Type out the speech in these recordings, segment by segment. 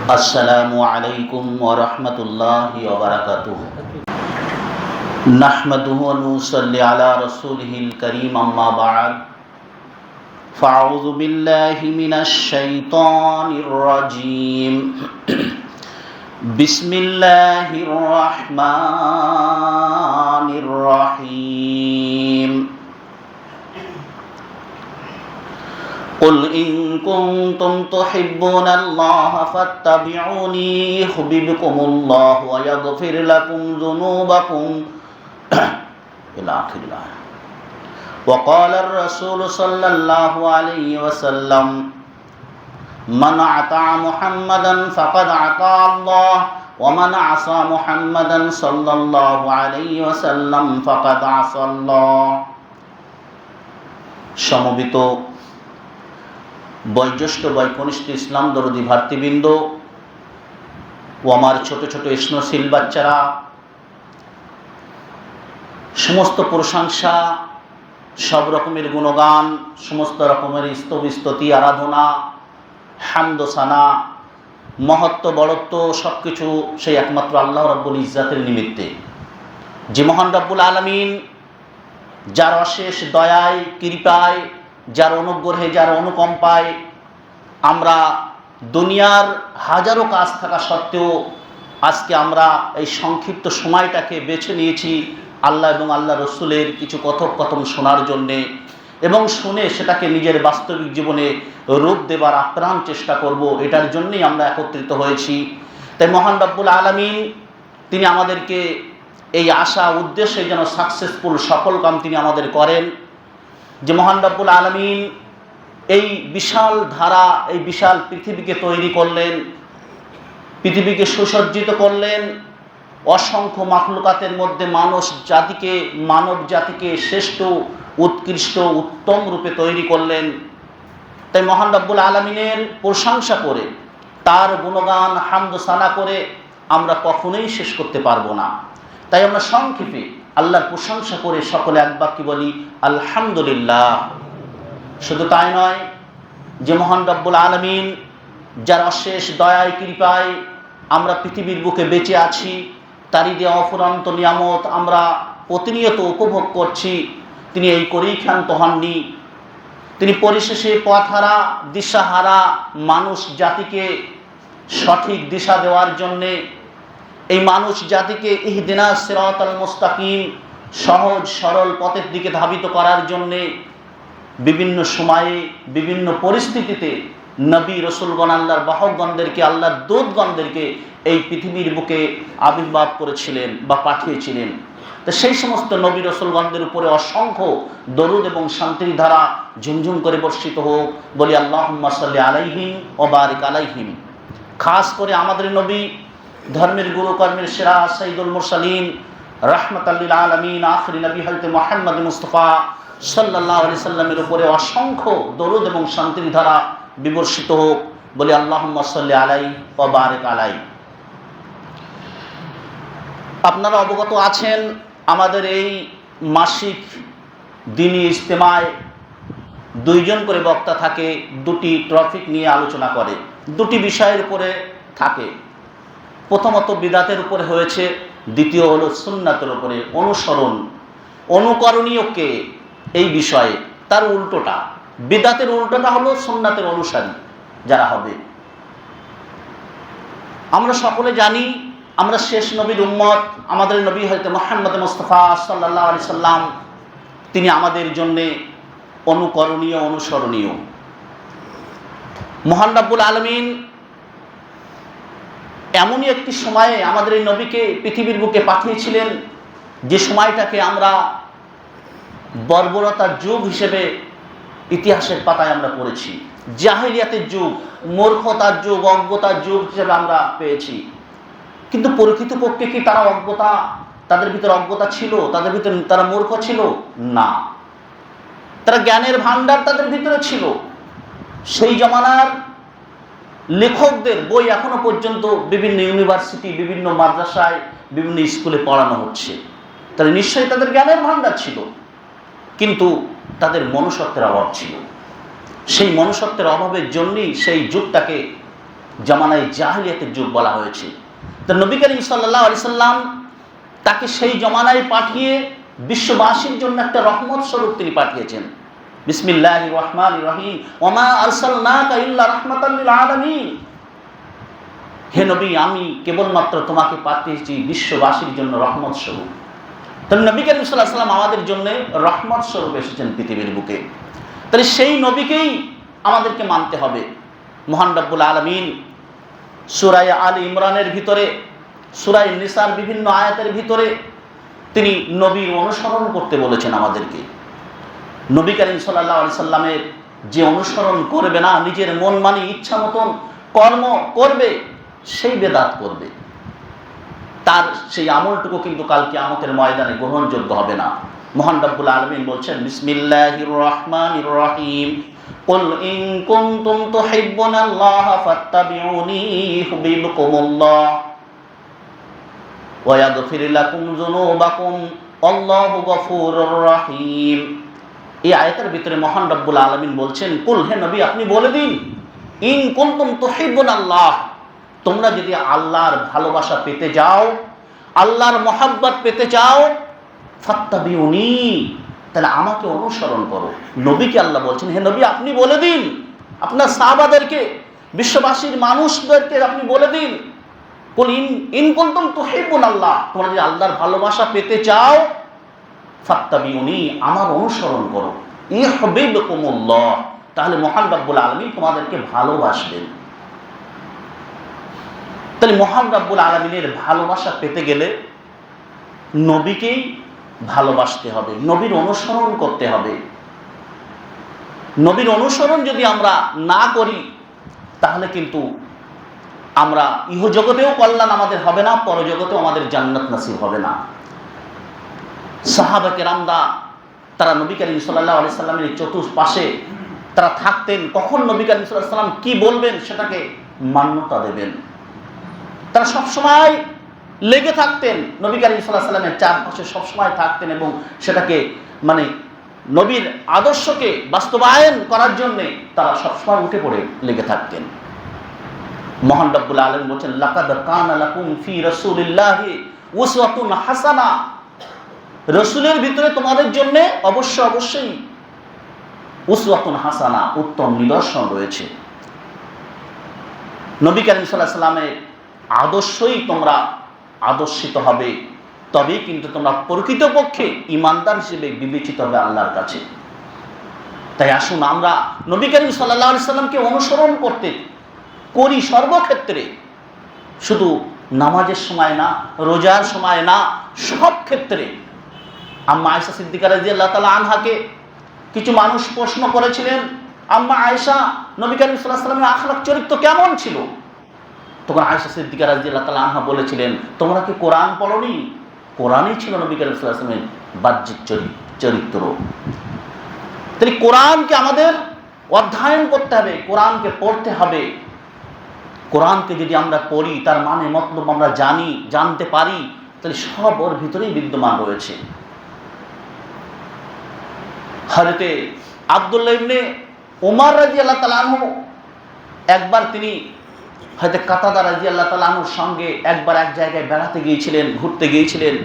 अस्सलामु अलैकुम व रहमतुल्लाहि व बरकातुहू। नहमदुहु व नुसल्ली अला रसूलिहिल करीम, अम्मा बअद। फ़अऊज़ु बिल्लाहि मिनश शैतानिर रजीम। बिस्मिल्लाहिर रहमानिर रहीम। क़ुल इन कुन्तुम तुहिब्बूनल्लाह फत्तबिऊनी युहब्बिबकुमुल्लाहु व यग़फिर लकुम ज़ुनूबकुम इला आखिरिल आया। व क़ाल अर्रसूलु सल्लल्लाहु अलैहि वसल्लम मन अता मुहम्मदन फ़क़द अता अल्लाह व मन असा मुहम्मदन सल्लल्लाहु अलैहि वसल्लम फ़क़द असा अल्लाह। समवेत বয়োজ্যেষ্ঠ বয়কনিষ্ঠ ইসলাম দরদি ভাতৃবৃন্দ ও আমার ছোট ছোট স্নেহশীল বাচ্চারা, সমস্ত প্রশংসা, সব রকমের গুণগান, সমস্ত রকমের স্তুতি আরাধনা, হামদ সানা, মহত্ব বড়ত্ব সব কিছু সেই একমাত্র আল্লাহ রাব্বুল ইজ্জাতের নিমিত্তে, যে মহান রব্বুল আলামিন, যার অশেষ দয়ায় কৃপায়, যার অনুগ্রহে, যার অনুকম্পায় আমরা দুনিয়ার হাজারো কাজ থাকা সত্ত্বেও আজকে আমরা এই সংক্ষিপ্ত সময়টাকে বেছে নিয়েছি আল্লাহ এবং আল্লাহ রসুলের কিছু কথোপকথন শোনার জন্যে, এবং শুনে সেটাকে নিজের বাস্তবিক জীবনে রূপ দেবার আপ্রাণ চেষ্টা করব, এটার জন্যই আমরা একত্রিত হয়েছি। তাই মহান রব্বুল আলামিন তিনি আমাদেরকে এই আশা উদ্দেশ্যে যেন সাকসেসফুল সফলকাম তিনি আমাদের করেন, যে মহান রব্বুল আলামিন এই বিশাল ধারা, এই বিশাল পৃথিবীকে তৈরি করলেন, পৃথিবীকে সুসজ্জিত করলেন, অসংখ্য মাখলুকাতের মধ্যে মানব জাতিকে শ্রেষ্ঠ, উৎকৃষ্ট, উত্তম রূপে তৈরি করলেন। তাই মহান রব্বুল আলামিনের প্রশংসা করে, তার গুণগান হামদ সানা করে আমরা কখনোই শেষ করতে পারবো না। তাই আমরা সংক্ষেপে আল্লাহর প্রশংসা করে সকলে একবার কি বলি, আলহামদুলিল্লাহ। শুধু তাই নয়, যে মহান রব্বুল আলামিন, যার অশেষ দয়ায় কৃপায় আমরা পৃথিবীর বুকে বেঁচে আছি, তারই দেওয়া অফুরন্ত নিয়ামত আমরা প্রতিনিয়ত উপভোগ করছি, তিনি এই করেই ক্ষান্ত হননি। তিনি পরিশেষে পথহারা, দিশাহারা মানুষ জাতিকে সঠিক দিশা দেওয়ার জন্যে, এই মানুষ জাতিকে ইহদিনাস সিরাতাল মুস্তাকিম, সহজ সরল পথের দিকে ধাবিত করার জন্যে বিভিন্ন সময়ে, বিভিন্ন পরিস্থিতিতে নবী রসুলগণ, আল্লাহর বাহকগণদেরকে, আল্লাহর দূতগণদেরকে এই পৃথিবীর বুকে আবির্ভাব করেছিলেন বা পাঠিয়েছিলেন। তো সেই সমস্ত নবী রসুলগণদের উপরে অসংখ্য দরুদ এবং শান্তির ধারা ঝুমঝুম করে বর্ষিত হোক, বলি আল্লাহুম্মা সাল্লি আলাইহিম ওয়া বারিক আলাইহিম। খাস করে আমাদের নবী, ধর্মের গুরু, কর্মের সেরা, সাইয়্যিদুল মুরসালিন, রাহমাতাল লিল আলামিন, আখিরি নবী হযরত মুহাম্মদ মুস্তাফা সাল্লাল্লাহু আলাইহি সাল্লামের উপরে অসংখ্য দরুদ এবং শান্তির ধারা বিবর্ষিত হোক, বলি আল্লাহুম্মা সাল্লি আলাইহি ওয়া বারিক আলাইহি। আপনারা অবগত আছেন, আমাদের এই মাসিক দিনী ইজতেমায় দুইজন করে বক্তা থাকে, দুটি টপিক নিয়ে আলোচনা করে, দুটি বিষয়ের উপরে থাকে। প্রথমত বিদাতের উপরে হয়েছে, দ্বিতীয় হলো সুন্নাতের উপরে, অনুসরণ, অনুকরণীয় কে এই বিষয়ে। তার উল্টোটা, বিদাতের উল্টোটা হলো সুন্নাতের অনুসারী যারা হবে। আমরা সকলে জানি, আমরা শেষ নবীর উম্মত, আমাদের নবী হযরত মুহাম্মদ মুস্তাফা সাল্লাল্লাহু আলাইহি সাল্লাম, তিনি আমাদের জন্যে অনুকরণীয়, অনুসরণীয়। মহান রব্বুল আলামিন এমনই একটি সময়ে আমাদের এই নবীকে পৃথিবীর বুকে পাঠিয়েছিলেন, যে সময়টাকে আমরা বর্বরতার যুগ হিসেবে ইতিহাসের পাতায় আমরা পড়েছি, জাহেলিয়াতের যুগ, মূর্খতার যুগ, অজ্ঞতার যুগ হিসেবে আমরা পেয়েছি। কিন্তু প্রকৃতপক্ষে কি তারা অজ্ঞতা, তাদের ভিতরে অজ্ঞতা ছিল, তাদের ভিতরে তারা মূর্খ ছিল? না, তারা জ্ঞানের ভান্ডার তাদের ভিতরে ছিল। সেই জমানার লেখকদের বই এখনো পর্যন্ত বিভিন্ন ইউনিভার্সিটি, বিভিন্ন মাদ্রাসায়, বিভিন্ন স্কুলে পড়ানো হচ্ছে। তাহলে নিশ্চয়ই তাদের জ্ঞানের ভান্ডার ছিল, কিন্তু তাদের মনুষ্যত্বের অভাব ছিল। সেই মনুষ্যত্বের অভাবের জন্যই সেই যুগটাকে জামানায় জাহিলিয়াতের যুগ বলা হয়েছে। তো নবী করিম সাল্লাল্লাহু আলাইহি সাল্লাম তাকে সেই জমানায় পাঠিয়ে বিশ্ববাসীর জন্য একটা রহমত স্বরূপ তিনি পাঠিয়েছেন। বিসমিল্লাহির রহমানির রহিম, ওমা আরসালনাকা ইল্লা রাহমাতাল লিল আলামিন। হে নবী, আমি কেবলমাত্র তোমাকে পাঠিয়েছি বিশ্ববাসীর জন্য রহমত স্বরূপ। তাহলে নবী করিম সাল্লাল্লাহু আলাইহি সাল্লাম আমাদের জন্য রহমত স্বরূপ এসেছেন পৃথিবীর বুকে। তাহলে সেই নবীকেই আমাদেরকে মানতে হবে। মহান রব্বুল আলামিন সূরা আলে ইমরানের ভিতরে, সূরা নিসার বিভিন্ন আয়াতের ভিতরে তিনি নবীর অনুসরণ করতে বলেছেন আমাদেরকে। নবী করিম সাল্লাল্লাহু আলাইহি সাল্লামের যে অনুসরণ করবে না, নিজের মন মানি ইচ্ছা মতন কর্ম করবে, সেই বেদাত করবে, তার সেই আমলটুকু কিন্তু কাল কিয়ামতের ময়দানে গ্রহণযোগ্য হবে না। মহান রব্বুল আলামিন বলছেন বিসমিল্লাহির রহমানির রহিম, কুল ইন কুনতুম তুহিব্বুনাল্লাহা ফাত্তাবিউনি ইউহিব্বুকুমুল্লাহ ওয়া ইয়াগফির লাকুম যুনুবাকুম আল্লাহু গফুরুর রহিম। এই আয়াতের ভিতরে মহান রব্বুল আলামিন বলছেন, কুল, হে নবী আপনি বলে দিন, ইন কুনতুম তুহিব্বুনাল্লাহ, তোমরা যদি আল্লাহর ভালোবাসা পেতে যাও, আল্লাহর মহাব্বত পেতে চাও, ফাত্তাবিউনি, তাহলে আমাকে অনুসরণ করো। নবীকে আল্লাহ বলছেন, হে নবী আপনি বলে দিন, আপনার সাহাবাদেরকে, বিশ্ববাসীর মানুষদেরকে আপনি বলে দিন, কুল ইন কুনতুম তুহিব্বুনাল্লাহ, তোমরা যদি আল্লাহর ভালোবাসা পেতে চাও, ফাত্তাবিউনি, আমার অনুসরণ করো, ইউহিব্বুকুমুল্লাহ, তাহলে মহান রব্বুল আলামিন তোমাদেরকে ভালোবাসবেন। তাহলে মহান রব্বুল আলামিনের ভালোবাসা পেতে গেলে নবীকেই ভালোবাসতে হবে, নবীর অনুসরণ করতে হবে। নবীর অনুসরণ যদি আমরা না করি, তাহলে কিন্তু আমরা ইহজগতেও কল্যাণ আমাদের হবে না, পরজগতেও আমাদের জান্নাত নসিব হবে না। সাহাবা কেরামরা তারা নবী করিম সাল্লাল্লাহু আলাইহি সাল্লামের চতুর্পাশে তারা থাকতেন, কখন নবী করিম সাল্লাল্লাহু আলাইহি সাল্লাম কি বলবেন সেটাকে মান্যতা দেবেন। তারা সবসময় লেগে থাকতেন, নবী করিম সাল্লাল্লাহু আলাইহি সাল্লামের চারপাশে সবসময় থাকতেন এবং সেটাকে মানে নবীর আদর্শকে বাস্তবায়ন করার জন্যে তারা সবসময় উঠে পড়ে লেগে থাকতেন। মহান রব্বুল আলামিন বলেছেন, লাকাদ কানা লাকুম ফি রাসূলিল্লাহি উসওয়াতুন হাসানা, রাসূলের ভিতরে তোমাদের জন্য অবশ্যই উসওয়াতুন হাসানা, উত্তম নিদর্শন রয়েছে। নবী করিম সাল্লাল্লাহু আলাইহি সাল্লামের আদর্শই তোমরা আদর্শিত হবে, তবেই কিন্তু তোমরা প্রকৃতপক্ষে ঈমানদার হিসেবে বিবেচিত হবে আল্লাহর কাছে। তাই আসুন আমরা নবী করিম সাল্লাল্লাহু আলাইহি সাল্লামকে অনুসরণ করতে করি সর্বক্ষেত্রে, শুধু নামাজের সময় না, রোজার সময় না, সব ক্ষেত্রে। আম্মা আয়েশা সিদ্দিকা রাদিয়াল্লাহু তাআলা আনহাকে কিছু মানুষ প্রশ্ন করেছিলেন, আম্মা আয়েশা, নবী করিম সাল্লাল্লাহু আলাইহি সাল্লামের আখলাক চরিত্র কেমন ছিল? তখন আয়েশা সিদ্দিকা রাদিয়াল্লাহু তাআলা আনহা বলেছিলেন, তোমরা কি কোরআন পড়োনি? কোরআনই ছিল নবী করিম সাল্লাল্লাহু আলাইহি সাল্লামের বাহ্যিক চরিত্র। তাই কোরআনকে আমাদের অধ্যয়ন করতে হবে, কোরআনকে পড়তে হবে। কোরআনকে যদি আমরা পড়ি, তার মানে মতলব আমরা জানতে পারি, তাহলে সব ওর ভিতরেই বিদ্যমান রয়েছে। হযরতে আব্দুল্লাহ ইবনে ওমর রাদিয়াল্লাহু তাআলা আনহু একবার তিনি হযরত কাতাদা রাদিয়াল্লাহু তাআলা আনহুর সঙ্গে একবার এক জায়গায় বেড়াতে গিয়েছিলেন, ঘুরতে গিয়েছিলেন।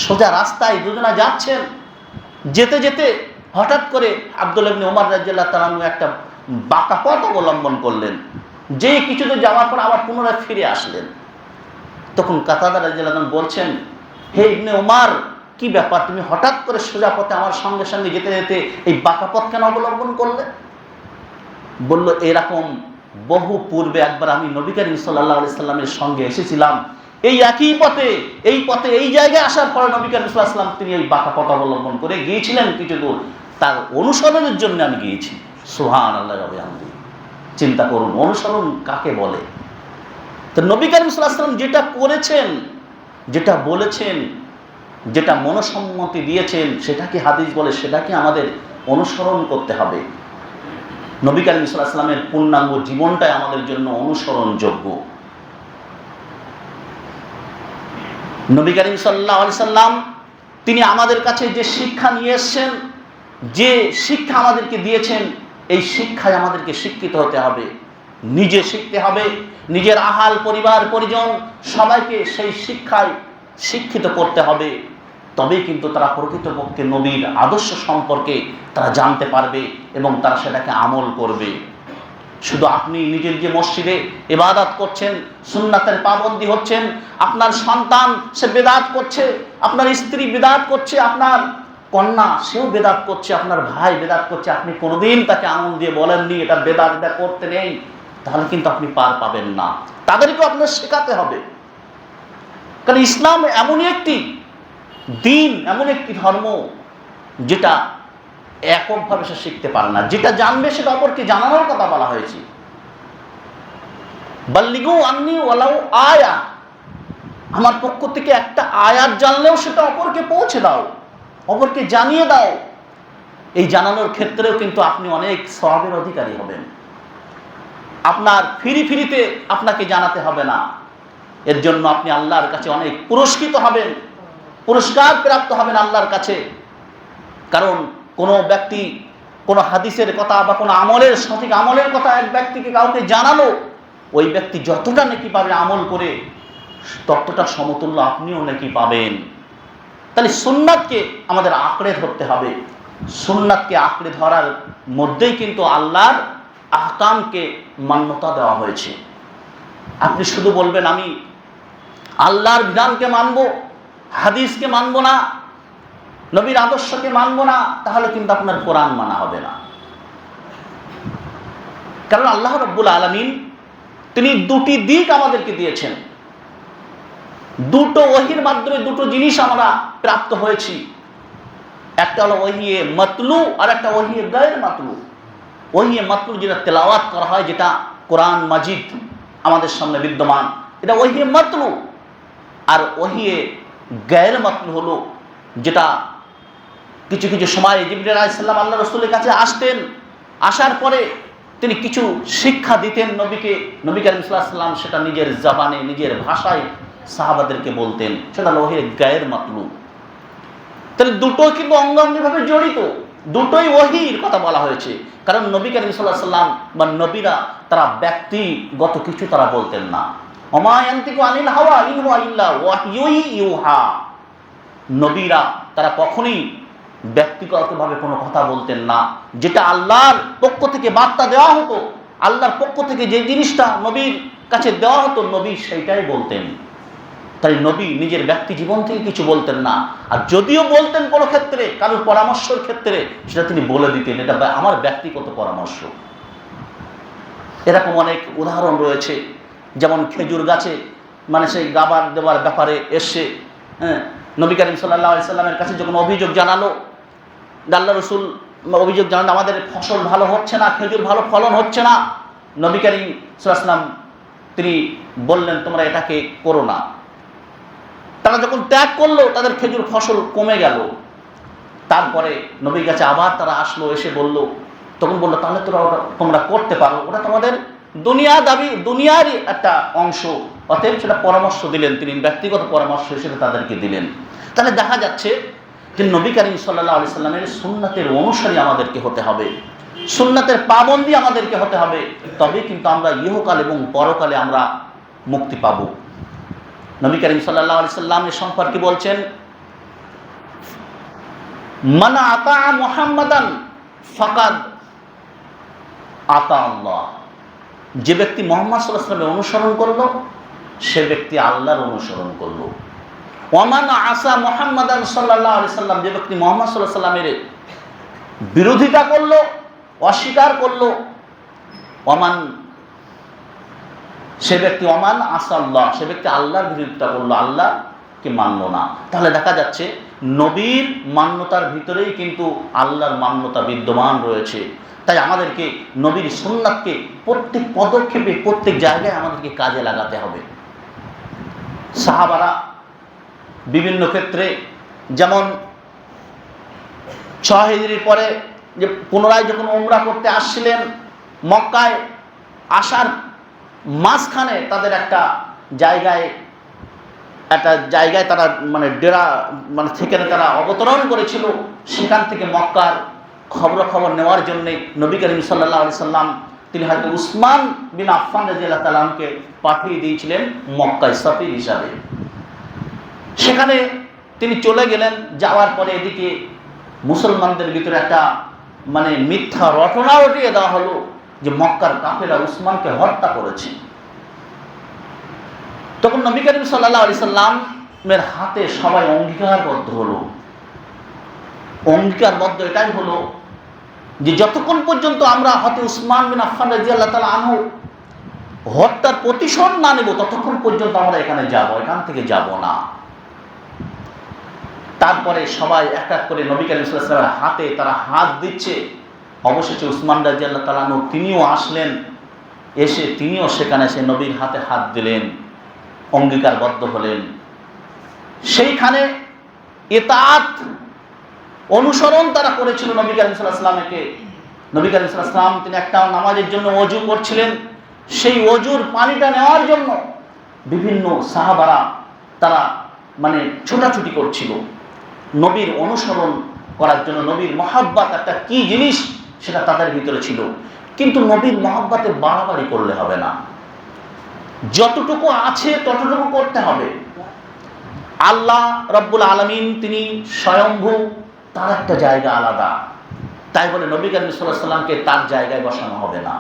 সোজা রাস্তায় দুজনা যাচ্ছেন, যেতে যেতে হঠাৎ করে আব্দুল্লাহ ইবনে ওমর রাদিয়াল্লাহু তাআলা আনহু একটা বাঁকা পথ অবলম্বন করলেন, যে কিছু দূর যাওয়ার পর আবার পুনরায় ফিরে আসলেন। তখন কাতাদা রাদিয়াল্লাহু আনহু বলছেন, হে ইবনে ওমর, কি ব্যাপার, তুমি হঠাৎ করে সোজা পথে আমার সঙ্গে সঙ্গে যেতে যেতে এই বাঁকা পথ কেন অবলম্বন করলে? বলল, এরকম বহু পূর্বে একবার আমি নবী করিম সাল্লাল্লাহু আলাইহি সাল্লামের সঙ্গে এসেছিলাম, এই একই পথে এই জায়গায় আসার পরে নবী করিম সাল্লাল্লাহু আলাইহি সাল্লাম তিনি এই বাঁকা পথ অবলম্বন করে গিয়েছিলেন কিছু দূর, তার অনুসরণের জন্য আমি গিয়েছি। সুবহানাল্লাহ, চিন্তা করুন অনুসরণ কাকে বলে। তো নবী করিম সাল্লাল্লাহু আলাইহি সাল্লাম যেটা করেছেন, যেটা বলেছেন, যেটা মনসম্মতি দিয়েছেন, সেটাকে হাদিস বলে, সেটাকে আমাদের অনুসরণ করতে হবে। নবী করিম সাল্লাল্লাহু আলাইহি সাল্লামের পূর্ণাঙ্গ জীবনটাই আমাদের জন্য অনুসরণযোগ্য। নবী করিম সাল্লাল্লাহু আলাইহি সাল্লাম তিনি আমাদের কাছে যে শিক্ষা নিয়ে এসেছেন, যে শিক্ষা আমাদেরকে দিয়েছেন, এই শিক্ষায় আমাদেরকে শিক্ষিত হতে হবে, নিজে শিখতে হবে, নিজের আহাল পরিবার পরিজন সবাইকে সেই শিক্ষায় শিক্ষিত করতে হবে। তবেই কিন্তু তারা প্রকৃতপক্ষে নবীর আদর্শ সম্পর্কে তারা জানতে পারবে এবং তারা সেটাকে আমল করবে। শুধু আপনি নিজের যে মসজিদে ইবাদত করছেন, সুন্নাতের পাবন্দী হচ্ছেন, আপনার সন্তান সে বেদাত করছে, আপনার স্ত্রী বেদাত করছে, আপনার কন্যা সেও বেদাত করছে, আপনার ভাই বেদাত করছে, আপনি কোনোদিন তাকে আঙুল দিয়ে বলেননি এটা বেদাত, এটা করতে নেই, তাহলে কিন্তু আপনি পার পাবেন না। তাদেরকেও আপনার শেখাতে হবে। কারণ ইসলাম এমনই একটি দিন, এমন একটি ধর্ম যেটা এককভাবে সে শিখতে পারে না, যেটা জানবে সেটা অপরকে জানানোর কথা বলা হয়েছে। বাল্লিগু আন্নি ওয়ালাউ আয়া, আমার পক্ষ থেকে একটা আয়াত জানলেও সেটা অপরকে পৌঁছে দাও, অপরকে জানিয়ে দাও। এই জানানোর ক্ষেত্রেও কিন্তু আপনি অনেক সওয়াবের অধিকারী হবেন। আপনার ফিরিতে আপনাকে জানাতে হবে না, এর জন্য আপনি আল্লাহর কাছে অনেক পুরস্কৃত হবেন, পুরস্কার প্রাপ্ত হবেন আল্লাহর কাছে। কারণ কোনো ব্যক্তি কোনো হাদিসের কথা বা কোনো আমলের সঠিক আমলের কথা এক ব্যক্তিকে কাউকে জানালো, ওই ব্যক্তি যতটা নেকি পাবে আমল করে, ততটা সমতুল্য আপনিও নেকি পাবেন। তাহলে সুন্নাতকে আমাদের আঁকড়ে ধরতে হবে। সুন্নাতকে আঁকড়ে ধরার মধ্যেই কিন্তু আল্লাহর আহকামকে মান্যতা দেওয়া হয়েছে। আপনি শুধু বলবেন আমি আল্লাহর বিধানকে মানব, হাদিসকে মানব না, নবীর আদর্শকে মানব না, তাহলে কিন্তু আপনার কোরআন মানা হবে না। কারণ আল্লাহ রাব্বুল আলামিন তিনি দুটি দিক আমাদেরকে দিয়েছেন। দুটো ওহীর মাধ্যমে দুটো জিনিস আমরা প্রাপ্ত হয়েছি। একটা হলো ওহিয়ে মাতলু আর একটা ওহিয়ে গায়র মাতলু। ওহিয়ে মাতলু যেটা তেলাওয়াত করা হয়, যেটা কোরআন মাজিদ আমাদের সামনে বিদ্যমান, এটা ওহিয়ে মাতলু। আর ওহিয়ে গায়র মাতলু হলো যেটা কিছু কিছু সময় জিবরিল আলাইহিস সালাম আল্লাহ রাসূলের কাছে আসতেন, আসার পরে তিনি কিছু শিক্ষা দিতেন নবীকে, নবী কারীম সাল্লাল্লাহু আলাইহি ওয়াসাল্লাম সেটা নিজের জবানে নিজের ভাষায় সাহাবাদেরকে বলতেন, সেটা ওহিয়ে গায়র মাতলু। তাহলে দুটো কিন্তু অঙ্গাঙ্গিভাবে জড়িত, দুটোই ওহীর কথা বলা হয়েছে। কারণ নবী কারীম সাল্লাল্লাহু আলাইহি ওয়াসাল্লাম বা নবীরা তারা ব্যক্তিগত কিছু তারা বলতেন না। ওমা ইয়ানতিকু আনিল হাওয়া ইন হুয়া ইল্লা ওয়াহয়ুন ইউহা। নবীরা তারা কখনোই ব্যক্তিগতভাবে কোনো কথা বলতেন না। যেটা আল্লাহর পক্ষ থেকে বার্তা দেওয়া হতো, আল্লাহর পক্ষ থেকে যে জিনিসটা নবীর কাছে দেওয়া হতো, নবী সেইটাই বলতেন। তাই নবী নিজের ব্যক্তি জীবন থেকে কিছু বলতেন না। আর যদিও বলতেন কোনো ক্ষেত্রে, কারোর পরামর্শের ক্ষেত্রে, সেটা তিনি বলে দিতেন এটা আমার ব্যক্তিগত পরামর্শ। এরকম অনেক উদাহরণ রয়েছে। যেমন খেজুর গাছে মানে সেই গাবার দেওয়ার ব্যাপারে এসে নবী করিম সাল্লাল্লাহু আলাইহি সাল্লামের কাছে যখন অভিযোগ জানালো, আল্লাহ রাসূল অভিযোগ জানান আমাদের ফসল ভালো হচ্ছে না, খেজুর ভালো ফলন হচ্ছে না। নবী করিম সাল্লাল্লাহু আলাইহি সাল্লাম তিনি বললেন তোমরা এটাকে করো না। তারা যখন ত্যাগ করলো, তাদের খেজুর ফসল কমে গেল। তারপরে নবীর কাছে আবার তারা আসলো, এসে বলল, তখন বললো তাহলে তোমরা করতে পারো, ওটা তোমাদের দুনিয়ারই একটা অংশ, অতএব সেটা পরামর্শ দিলেন তিনি, ব্যক্তিগত পরামর্শ হিসেবে তাদেরকে দিলেন। তাহলে দেখা যাচ্ছে যে নবী করিম সাল্লাল্লাহু আলাইহি সাল্লামের সুন্নাতের অনুসারী আমাদেরকে হতে হবে, সুন্নাতের পাবন্দী আমাদেরকে হতে হবে। তবে কিন্তু আমরা ইহকাল এবং পরকালে আমরা মুক্তি পাব। নবী করিম সাল্লাল্লাহু আলাইহি সাল্লামের সম্পর্কে বলছেন, মান আতা মুহাম্মাদান ফাকাদ আতা আল্লাহ। যে ব্যক্তি মুহাম্মদ সাল্লাল্লাহু আলাইহি সাল্লামের অনুসরণ করলো, সে ব্যক্তি আল্লাহর অনুসরণ করলো। ওয়ামান আসা মুহাম্মাদান সাল্লাল্লাহু আলাইহি সাল্লাম, যে ব্যক্তি মুহাম্মদ সাল্লাল্লাহু আলাইহি সাল্লামের বিরোধিতা করলো, অস্বীকার করলো, ওয়ামান সে ব্যক্তি ওমান আসাল্লাহ, সে ব্যক্তি আল্লাহর বিরোধিতা করলো, আল্লাহকে মানল না। তাহলে দেখা যাচ্ছে নবীর মান্যতার ভিতরেই কিন্তু আল্লাহর মান্যতা বিদ্যমান রয়েছে। তাই আমাদেরকে নবীর সুন্নাতকে প্রত্যেক পদক্ষেপে প্রত্যেক জায়গায় আমাদেরকে কাজে লাগাতে হবে। সাহাবারা বিভিন্ন ক্ষেত্রে, যেমন 6 হিজরির পরে যে পুনরায় যখন উমরা করতে আসছিলেন, মক্কায় আসার মাঝখানে তাদের একটা জায়গায় তারা মানে ডেরা মানে থেকে তারা অবতরণ করেছিল। সেখান থেকে মক্কার খবর নেওয়ার জন্যে নবী করিম সাল্লাল্লাহু আলাইহি সাল্লাম তিনি হয়তো উসমান বিন আফফান রাদিয়াল্লাহু তাআলা আনহুকে পাঠিয়ে দিয়েছিলেন মক্কায় সফির হিসাবে। সেখানে তিনি চলে গেলেন। যাওয়ার পরে এদিকে মুসলমানদের ভিতরে একটা মিথ্যা রটনা রটিয়ে দেওয়া হলো যে মক্কার কাফেররা উসমানকে হত্যা করেছে। তখন নবী করিম সাল্লাল্লাহু আলাইহি সাল্লামের হাতে সবাই অঙ্গীকারবদ্ধ হলো। অঙ্গীকারবদ্ধ এটাই হলো যে যতক্ষণ পর্যন্ত আমরা হতে উসমান বিন আফফান রাদিয়াল্লাহু তাআলা আনহু হত্যার প্রতিশোধ না নেব ততক্ষণ পর্যন্ত আমরা এখান থেকে যাব না। তারপরে সবাই এক এক করে নবী করিম সাল্লাল্লাহু আলাইহি ওয়াসাল্লামের হাতে তারা হাত দিচ্ছে। অবশেষে উসমান রাদিয়াল্লাহু তাআলা আনহু তিনিও আসলেন। এসে তিনিও সেখানে এসে নবীর হাতে হাত দিলেন, অঙ্গীকারবদ্ধ হলেন। সেইখানে ইতাআত অনুসরণ তারা করেছিল নবী করিম সাল্লাল্লাহু আলাইহি ওয়াসাল্লামকে। নবী করিম সাল্লাল্লাহু আলাইহি ওয়াসাল্লাম তিনি একটা নামাজের জন্য ওযু করছিলেন। সেই ওযুর পানিটা নেওয়ার জন্য বিভিন্ন সাহাবারা তারা ছোটাছুটি করছিল নবীর অনুসরণ করার জন্য। নবীর মহাব্বত একটা কি জিনিস সেটা তাদের ভিতরে ছিল। কিন্তু নবীর মহাব্বতে বাড়াবাড়ি করলে হবে না, যতটুকু আছে ততটুকু করতে হবে। আল্লাহ রাব্বুল আলামিন তিনি স্বয়ম্ভু, তার একটা জায়গা আলাদা। তাই বলে নবী করিম সাল্লাল্লাহু আলাইহি ওয়াসাল্লামকে তার জায়গায় বসানো হবে না।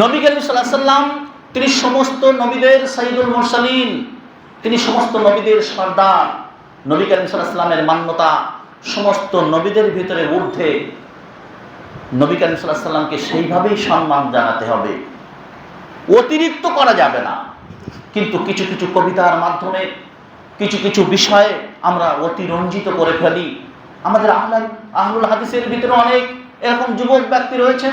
নবী করিম সাল্লাল্লাহু আলাইহি ওয়াসাল্লাম তিনি সমস্ত নবীদের সাইয়্যিদুল মুরসালিন, তিনি সমস্ত নবীদের সর্দার। নবী করিম সাল্লাল্লাহু আলাইহি ওয়াসাল্লামের মান্যতা সমস্ত নবীদের ভিতরে ঊর্ধ্বে। নবী করিম সাল্লাল্লাহু আলাইহি ওয়াসাল্লামকে সেইভাবেই সম্মান জানাতে হবে, অতিরিক্ত করা যাবে না। কিন্তু কিছু কিছু কবিতার মাধ্যমে কিছু কিছু বিষয়ে আমরা অতিরঞ্জিত করে ফেলি। আমাদের আহলুল হাদিসের ভিতরে অনেক এরকম যুবক ব্যক্তি রয়েছে,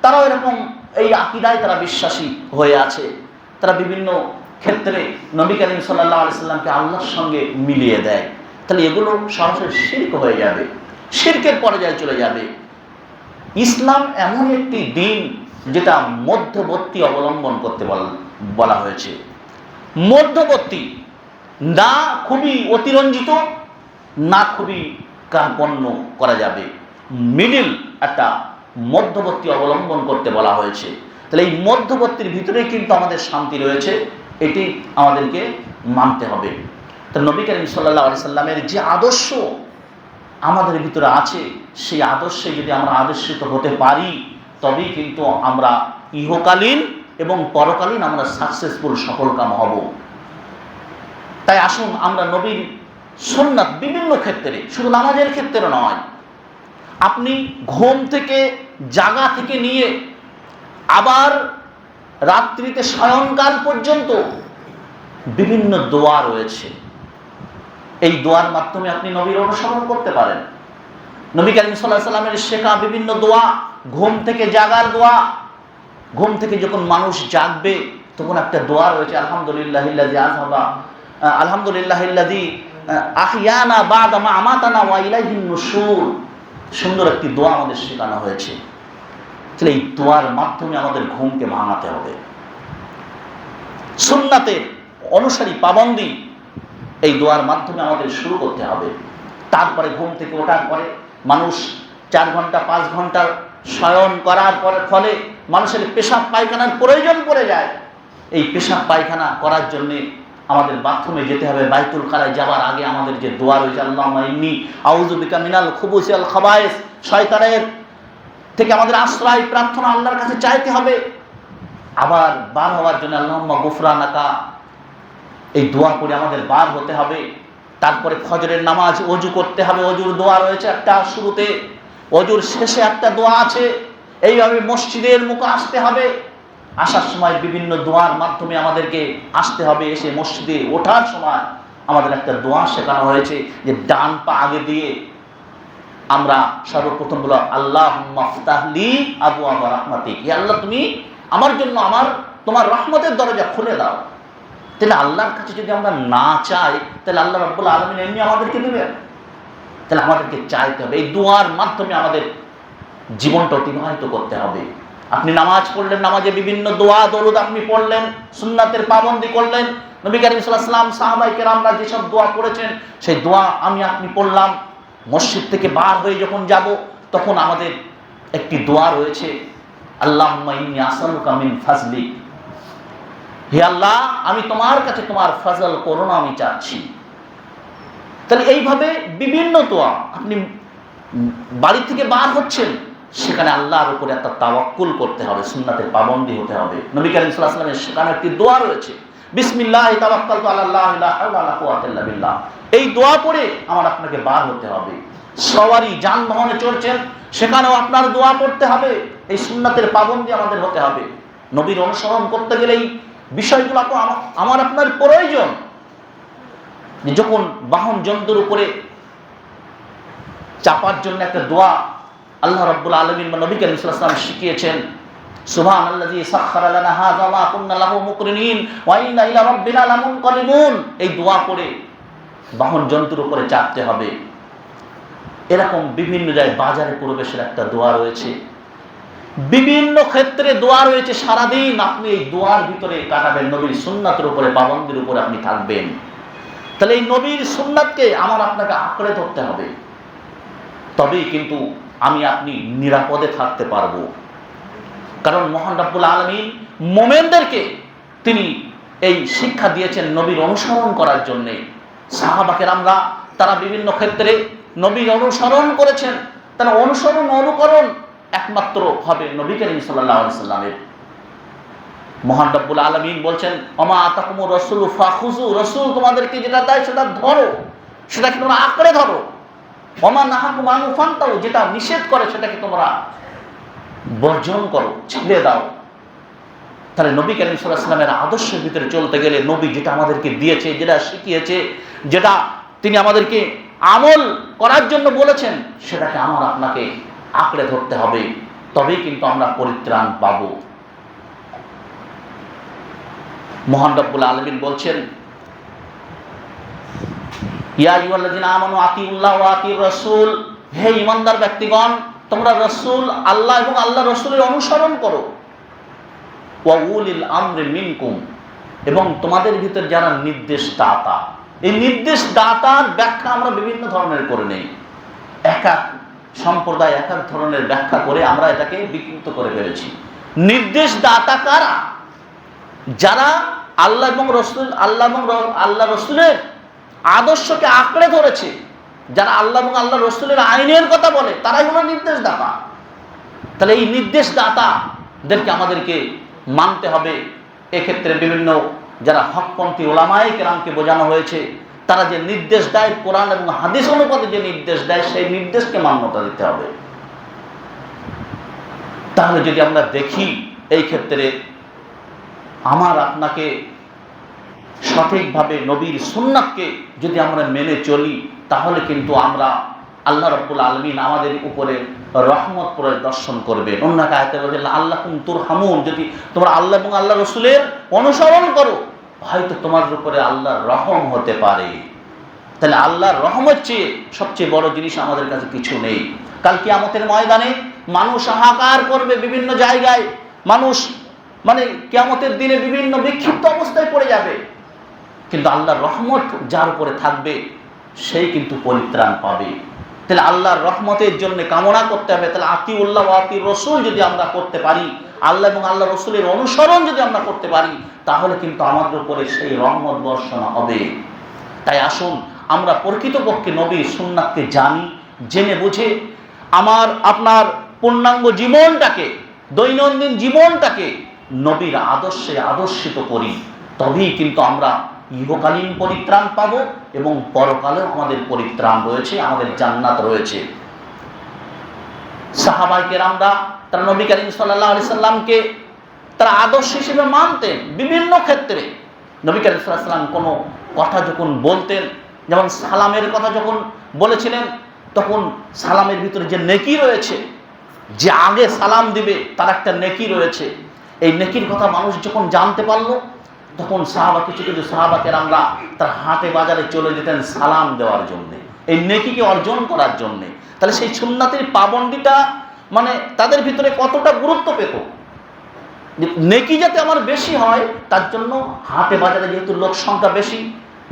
তারাও এরকম এই আকীদায় তারা বিশ্বাসী হয়ে আছে। তারা বিভিন্ন ক্ষেত্রে নবী করিম সাল্লাল্লাহু আলাইহি ওয়াসাল্লামকে আল্লাহর সঙ্গে মিলিয়ে দেয়। তাহলে এগুলো সরাসরি শিরক হয়ে যাবে, শিরকের পর্যায়ে চলে যাবে। ইসলাম এমন একটি দিন যেটা মধ্যবর্তী অবলম্বন করতে বলা হয়েছে। মধ্যবর্তী, না খুবই অতিরঞ্জিত, না খুবই কার্পণ্য করা যাবে, মিডিল একটা মধ্যবর্তী অবলম্বন করতে বলা হয়েছে। তাহলে এই মধ্যবর্তীর ভিতরেই কিন্তু আমাদের শান্তি রয়েছে, এটি আমাদেরকে মানতে হবে। তো নবী করিম সাল্লাল্লাহু আলাইহি সাল্লামের যে আদর্শ আমাদের ভিতরে আছে, সেই আদর্শে যদি আমরা আদর্শিত হতে পারি তবেই কিন্তু আমরা ইহকালীন এবং পরকালীন আমরা সাকসেসফুল, সফলকাম হব। তাই আসুন আমরা নবীর সুন্নাত বিভিন্ন ক্ষেত্রে, শুধু নামাজের ক্ষেত্রে নয়, আপনি ঘুম থেকে জাগা থেকে নিয়ে আবার রাত্রিতে শয়নকাল পর্যন্ত বিভিন্ন দোয়া রয়েছে। এই দোয়ার মাধ্যমে আপনি নবীর অনুসরণ করতে পারেন। নবী করিম সাল্লাল্লাহু আলাইহি ওয়াসাল্লামের শেখা বিভিন্ন দোয়া, ঘুম থেকে জাগার দোয়া। ঘুম থেকে যখন মানুষ জাগবে তখন একটা দোয়া রয়েছে, আলহামদুলিল্লাহিল্লাযী আহইয়ানা বা'দা মা আমাতানা ওয়া ইলাইহিন নুশুর। সুন্দর একটি দোয়া আমাদের শেখানো হয়েছে। তাহলে এই দোয়ার মাধ্যমে আমাদের ঘুমকে ভাঙাতে হবে। সুন্নাতের অনুসারী পাবন্দি এই দোয়ার মাধ্যমে আমাদের শুরু করতে হবে। তারপরে ঘুম থেকে ওঠার পরে মানুষ 4 ঘন্টা 5 ঘন্টা শয়ন করার ফলে মানুষের পেশাব পায়খানার প্রয়োজন পড়ে যায়। এই পেশাব পায়খানা করার জন্য আমাদের বাথরুমে যেতে হবে। বাইতুল খালায় যাওয়ার আগে আমাদের যে দোয়া রয়েছে, আল্লাহুম্মা ইন্নী আউযু বিকা মিনাল খুবুসি ওয়াল খাবায়েস, শয়তানের থেকে আমাদের আশ্রয় প্রার্থনা আল্লাহর কাছে চাইতে হবে। আবার বার হওয়ার জন্য আল্লাহুম্মা গুফরানাকা, এই দোয়া করে আমাদের বার হতে হবে। তারপরে ফজরের নামাজ, ওযু করতে হবে, ওযুর দোয়া রয়েছে একটা শুরুতে, ওযুর শেষে একটা দোয়া আছে। এইভাবে মসজিদের মুখে আসতে হবে। আসার সময় বিভিন্ন দোয়ার মাধ্যমে আমাদেরকে আসতে হবে। এসে মসজিদে ওঠার সময় আমাদের একটা দোয়া শেখানো হয়েছে যে ডান পা আগে দিয়ে আমরা সর্বপ্রথম বলো আল্লাহুম্মা ফতাহলি আবওয়াবা রাহমাতিক, হে আল্লাহ তুমি আমার জন্য তোমার রহমতের দরজা খুলে দাও। তাহলে আল্লাহর কাছে যদি আমরা না চাই তাহলে আল্লাহ রাব্বুল আলামিন এমনি আমাদেরকে দেবেন? তাহলে আমাদেরকে চাইতে হবে। এই দোয়ার মাধ্যমে আমাদের জীবনটা অতিবাহিত করতে হবে। আপনি নামাজ পড়লেন, নামাজে বিভিন্ন দোয়া দরুদ আপনি পড়লেন, সুন্নাতের পাবন্দি করলেন। নবী করিম সাল্লাল্লাহু আলাইহি ওয়াসাল্লাম, সাহাবায়ে কেরামরা যেসব দোয়া পড়েছেন সেই দোয়া আপনি পড়লাম। মসজিদ থেকে বার হয়ে যখন যাব তখন আমাদের একটি দোয়া রয়েছে, আল্লাহুম্মা ইন্নী আসআলুকা মিন ফাজলিক, হে আল্লাহ আমি তোমার কাছে তোমার ফজল করুণা আমি চাচ্ছি। তাহলে এইভাবে বিভিন্ন দোয়া, আপনি বাড়ি থেকে বার হচ্ছেন, সেখানে আল্লাহর উপরে একটা তাওয়াক্কুল করতে হবে, সুন্নাতের পাবন্দি হতে হবে। নবী করিম সাল্লাল্লাহু আলাইহি ওয়াসাল্লামের সেখানে একটি দোয়া রয়েছে, বিসমিল্লাহি তাওয়াক্কালতু আলাল্লাহ লা হাওলা ওয়ালা কুওয়াতা ইল্লা বিল্লাহ। এই দোয়া পড়ে আমার আপনাকে বার হতে হবে। সওয়ারি যানবাহনে চড়ছেন, সেখানেও আপনার দোয়া পড়তে হবে, এই সুন্নাতের পাবন্দি আমাদের হতে হবে। নবীর অনুসরণ করতে গেলে এই বিষয়গুলো আমার আপনার প্রয়োজন। যখন বাহন যন্ত্রের উপরে চাপার জন্য একটা দোয়া আল্লাহ রাব্বুল আলামিন বা নবী করিম সাল্লাল্লাহু আলাইহি ওয়াসাল্লাম শিখিয়েছেন, সুবহানাল্লাযী সাখখারা লানা হাযা ওয়া কুন্না লাহু মুকরিনিন ওয়া ইন্না ইলা রাব্বিনা লামুনকালিবুন। এই দোয়া পড়ে বাহন যন্ত্রের উপরে চাপতে হবে। এরকম বিভিন্ন জায়গায় বাজারে প্রবেশের একটা দোয়া রয়েছে, বিভিন্ন ক্ষেত্রে দোয়া রয়েছে। সারাদিন আপনি এই দোয়ার ভিতরে কাটাবেন, নবীর সুন্নাতের উপরে পাবন্দির উপরে আপনি থাকবেন। তাহলে এই নবীর সুন্নাতকে আমার আপনাকে আঁকড়ে ধরতে হবে, তবেই কিন্তু আমি আপনি নিরাপদে থাকতে পারবো। কারণ মহান রব্বুল আলামিন মুমিনদেরকে তিনি এই শিক্ষা দিয়েছেন নবীর অনুসরণ করার জন্যে। সাহাবা কেরামরা তারা বিভিন্ন ক্ষেত্রে নবীর অনুসরণ করেছেন, তারা অনুসরণ অনুকরণ একমাত্র হবে নবী করিম সাল্লাল্লাহু আলাইহি ওয়াসাল্লামের। মহান রব্বুল আলামিন বলছেন, ওমা আতাকুমুর রাসূলু ফাখুযু, রাসূল তোমাদেরকে যেটা দেয় সেটা ধরো, সেটাকে তোমরা আঁকড়ে ধরো। ওমা নাহাকুম আনহু ফান্তাউ, যেটা নিষেধ করে সেটাকে তোমরা বর্জন করো, ছেড়ে দাও। তাহলে নবী করিম সাল্লাল্লাহু আলাইহি ওয়াসাল্লামের আদর্শের ভিতরে চলতে গেলে নবী যেটা আমাদেরকে দিয়েছে, যেটা শিখিয়েছে, যেটা তিনি আমাদেরকে আমল করার জন্য বলেছেন, সেটাকে আমার আপনাকে আঁকড়ে ধরতে হবে, তবেই কিন্তু আমরা পরিত্রাণ পাব। মহান রব্বুল আলামিন বলছেন, ইয়া আইয়ুহাল্লাযীনা আমানু আতিউল্লাহ ওয়া আতিউর রাসূল, হে ঈমানদার ব্যক্তিগণ তোমরা রাসূল আল্লাহ এবং আল্লাহ রাসূলের অনুসরণ করো। ওয়া উলিল আমরি মিনকুম, এবং তোমাদের ভিতর যারা নির্দেশদাতা, এই নির্দেশদাতার ব্যাখ্যা আমরা বিভিন্ন ধরনের করে নেই। এক এক সম্প্রদায় এক এক ধরনের ব্যাখ্যা করে আমরা এটাকে বিকৃত করে ফেলেছি। নির্দেশদাতা কারা? যারা আল্লাহ এবং আল্লাহ রসুলের আদর্শকে আঁকড়ে ধরেছে, যারা আল্লাহ এবং আল্লাহ রসুলের আইনের কথা বলে, তারাই হলো নির্দেশদাতা। তাহলে এই নির্দেশদাতাদেরকে আমাদেরকে মানতে হবে। এক্ষেত্রে বিভিন্ন যারা হকপন্থী ওলামায়ে কেরামকে বোঝানো হয়েছে, তারা যে নির্দেশ দেয়, কোরআন এবং হাদিস অনুপাতে যে নির্দেশ দেয়, সেই নির্দেশকে মান্যতা দিতে হবে। তাহলে যদি আমরা দেখি এই ক্ষেত্রে আমার আপনাকে সঠিকভাবে নবীর সুন্নাতকে যদি আমরা মেনে চলি, তাহলে কিন্তু আমরা আল্লাহ রাব্বুল আলামিন আমাদের উপরে রহমত প্রদর্শন করবেন। অন্য আয়াতে বলে আল্লাকুম তুরহামুন, যদি তোমরা আল্লাহ এবং আল্লাহ রসুলের অনুসরণ করো, হয়তো তোমাদের উপরে আল্লাহর রহম হতে পারে। তাহলে আল্লাহর রহমত চেয়ে সবচেয়ে বড় জিনিস আমাদের কাছে কিছু নেই। কাল কিয়ামতের ময়দানে মানুষ হাহাকার করবে, বিভিন্ন জায়গায় মানুষ কিয়ামতের দিনে বিভিন্ন বিক্ষিপ্ত অবস্থায় পড়ে যাবে, কিন্তু আল্লাহর রহমত যার উপরে থাকবে সেই কিন্তু পরিত্রাণ পাবে। তাহলে আল্লাহর রহমতের জন্য কামনা করতে হবে। তাহলে আতিউল্লাহ ওয়া আতিউর রাসূল যদি আমরা করতে পারি, আল্লাহ এবং আল্লাহ রসুলের অনুসরণ যদি আমরা করতে পারি, তাহলে কিন্তু আমাদের উপরে সেই রহমত বর্ষণ হবে। তাই আসুন আমরা প্রকৃতপক্ষে নবীর সুন্নাতকে জানি, জেনে বুঝে আমার আপনার পূর্ণাঙ্গ জীবনটাকে, দৈনন্দিন জীবনটাকে নবীর আদর্শে আদর্শিত করি, তবেই কিন্তু আমরা ইহকালীন পরিত্রাণ পাব এবং পরকালেও আমাদের পরিত্রাণ রয়েছে, আমাদের জান্নাত রয়েছে। সাহাবায়ে কেরামরা তারা নবী করিম সাল্লাল্লাহু আলাইহি সাল্লামকে তারা আদর্শ হিসেবে মানতেন বিভিন্ন ক্ষেত্রে। নবী করিম সাল্লাল্লাহু আলাইহি সাল্লাম কোনো কথা যখন বলতেন, যেমন সালামের কথা যখন বলেছিলেন, তখন সালামের ভিতরে যে নেকি রয়েছে, যে আগে সালাম দিবে তার একটা নেকি রয়েছে, এই নেকির কথা মানুষ যখন জানতে পারলো, তখন কিছু কিছু সাহাবা কেরামরা তার হাটে বাজারে চলে যেতেন সালাম দেওয়ার জন্যে, এই নেকিকে অর্জন করার জন্যে। তাহলে সেই সুন্নাতের পাবন্দিটা তাদের ভিতরে কতটা গুরুত্ব পেত, নেকি যাতে আমার বেশি হয়, তার জন্য হাটে বাজারে যেহেতু লোক সংখ্যা বেশি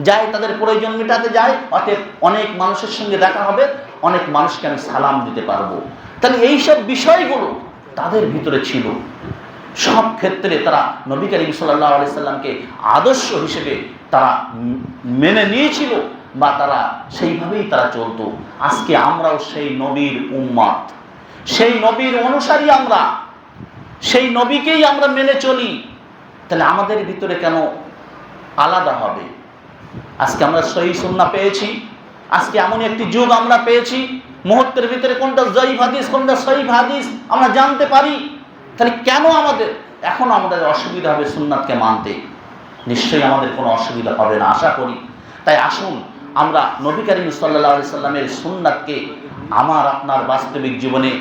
যায়, তাদের প্রয়োজন মেটাতে যায়, অতএব অনেক মানুষের সঙ্গে দেখা হবে, অনেক মানুষকে আমি সালাম দিতে পারবো। তাহলে এইসব বিষয়গুলো তাদের ভিতরে ছিল। সব ক্ষেত্রে তারা নবী করিম সাল্লাল্লাহু আলাইহি সাল্লামকে আদর্শ হিসেবে তারা মেনে নিয়েছিল বা তারা সেইভাবেই তারা চলতো। আজকে আমরাও সেই নবীর উম্মত, সেই নবীর অনুসারী, আমরা সেই নবীকেই আমরা মেনে চলি। তাহলে আমাদের ভিতরে কেন আলাদা হবে? আজকে আমরা সহিহ সুন্নাহ পেয়েছি, আজকে এমন একটি যুগ আমরা পেয়েছি, মুহূর্তের ভিতরে কোনটা জয়ীফ হাদিস কোনটা সহিহ হাদিস আমরা জানতে পারি। তাহলে কেন আমাদের অসুবিধা হবে সুন্নাতকে মানতে? নিশ্চয়ই আমাদের কোনো অসুবিধা হবে না আশা করি। তাই আসুন আমরা নবী করিম সাল্লাল্লাহু আলাইহি সাল্লামের সুন্নাতকে আমার আপনার বাস্তবিক জীবনে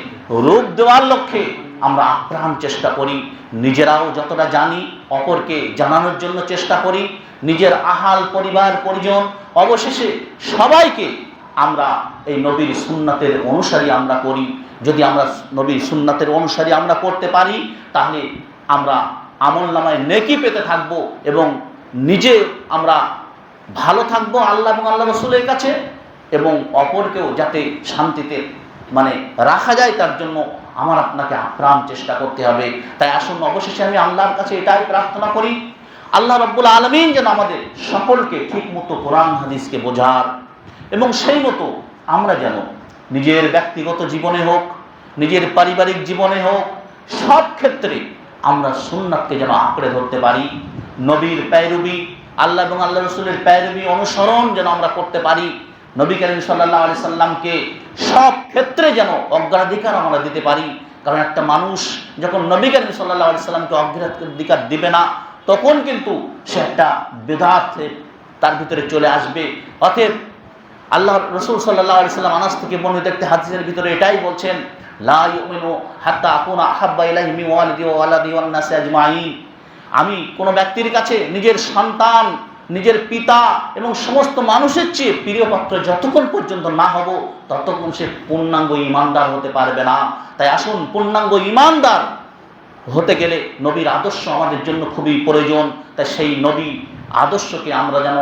রূপ দেওয়ার লক্ষ্যে আমরা আপ্রাণ চেষ্টা করি। নিজেরাও যতটা জানি অপরকে জানানোর জন্য চেষ্টা করি, নিজের আহাল পরিবার পরিজন অবশেষে সবাইকে আমরা এই নবীর সুন্নাতের অনুসারী আমরা করি। যদি আমরা নবীর সুন্নাতের অনুসারী আমরা করতে পারি তাহলে আমরা আমলনামায় নেকি পেতে থাকব এবং নিজে আমরা ভালো থাকব আল্লাহ এবং আল্লাহ রাসূলের কাছে, এবং অপরকেও যাতে শান্তিতে রাখা যায় তার জন্য আমার আপনাকে আপ্রাণ চেষ্টা করতে হবে। তাই আসুন অবশেষে আমি আল্লাহর কাছে এটাই প্রার্থনা করি, আল্লাহ রাব্বুল আলামিন যেন আমাদের সকলকে ঠিকমতো কোরআন হাদিসকে বোঝার এবং সেই মতো আমরা যেন নিজের ব্যক্তিগত জীবনে হোক, নিজের পারিবারিক জীবনে হোক, সব ক্ষেত্রে আমরা সুন্নাতকে যেন আঁকড়ে ধরতে পারি। নবীর পেরবি, আল্লাহ এবং আল্লাহ রাসূলের পেরবি অনুসরণ যেন আমরা করতে পারি। নবী করিম সাল্লাল্লাহু আলাইহি সাল্লামকে সব ক্ষেত্রে যেন অগ্রাধিকার আমরা দিতে পারি। কারণ একটা মানুষ যখন নবী করিম সাল্লাল্লাহু আলাইহি সাল্লামকে অগ্রাধিকার দিবে না, তখন কিন্তু সে একটা বিদআত তার ভিতরে চলে আসবে। অতএব আল্লাহ রাসূল সাল্লাল্লাহু আলাইহি সাল্লাম আনাস থেকে বর্ণিত একটি হাদিসের ভিতরে এটাই বলছেন, লা ইউমিনু হাত্তা আকুনা আহাব্বা ইলাইহি মিন ওয়ালিদি ওয়া ওয়ালাদি ওয়ান নাসি আজমাইন। আমি কোনো ব্যক্তির কাছে নিজের সন্তান, নিজের পিতা এবং সমস্ত মানুষের চেয়ে প্রিয়পাত্র যতক্ষণ পর্যন্ত না হব ততক্ষণ সে পূর্ণাঙ্গ ঈমানদার হতে পারবে না। তাই আসুন পূর্ণাঙ্গ ঈমানদার হতে গেলে নবীর আদর্শ আমাদের জন্য খুবই প্রয়োজন। তাই সেই নবী আদর্শকে আমরা যেন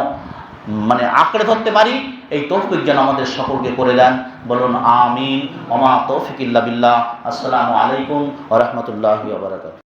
আঁকড়ে ধরতে পারি, এই তৌফিক যেন আমাদের সকলকে করে দেন। বলুন আমিন। ওমা তৌফিক ইল্লা বিল্লাহ। আসসালামু আলাইকুম ওয়া রাহমাতুল্লাহি ওয়া বারাকাতুহু।